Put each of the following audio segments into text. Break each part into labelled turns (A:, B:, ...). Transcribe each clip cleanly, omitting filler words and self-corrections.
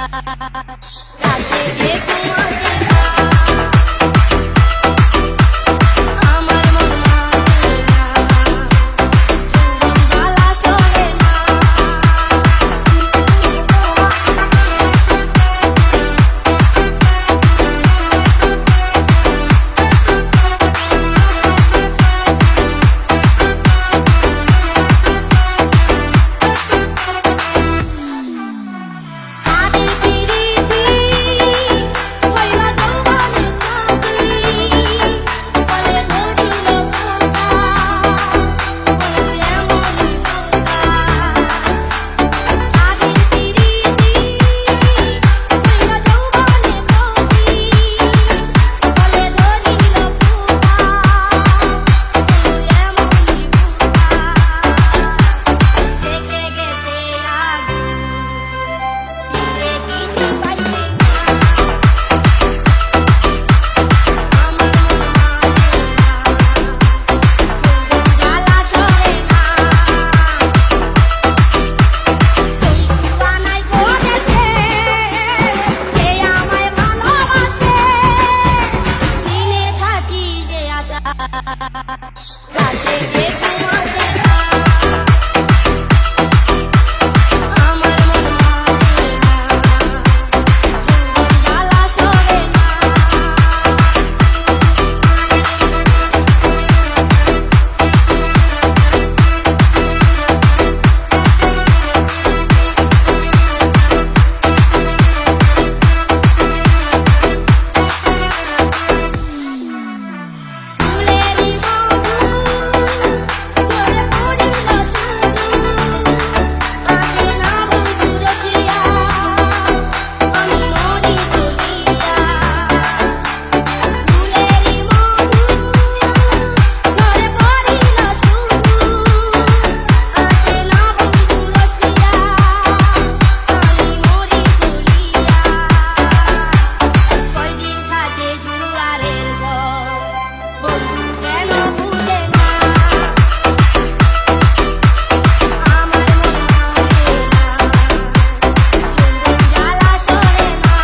A: রাতে যে কুয়াশে আমার মন মানে না, চুম্বন জ্বালা সরে না। সাধী পিরিতি হইলা যৌবনে কাঁদি, বলে ধরিল বোঝা, বলে যেমনই বোঝা। সাধী পিরিতি হইলা যৌবনে কাঁদি, বলে ধরিল বোঝা, বলে এমনই বোঝা। থেকে গেছে আগুন, ফিরে কিছু পাইছে না, আমার মন মানে না, চুম্বন জ্বালা সরে না। বন্ধু বানাই করেছে কে আমায় ভালোবাসে, দিনে থাকি যে আশা, রাতে যে কুয়াশে না। আমার মন মানে না, চুম্বন জ্বালা সরে না। ফুলেরি মধু ঝরে পড়িল শুধু, আসে না বন্ধু রসিয়া, আমি মরি জ্বলিয়া। ফুলেরি মধু ঝরে পড়িল শুধু, আসে না বন্ধু রসিয়া, আমি মরি জ্বলিয়া। কয়দিন থাকে জুয়ারের ঝড়, বন্ধু কেন বুঝে না, আমার মন মানে না, চুম্বন জ্বালা সরে না।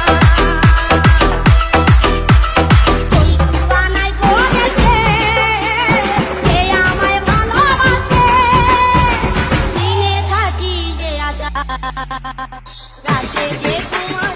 A: বন্ধু বানাই করেছে কে আমায় ভালোবাসে, দিনে থাকি যে আশা, রাতে যে কুয়াশে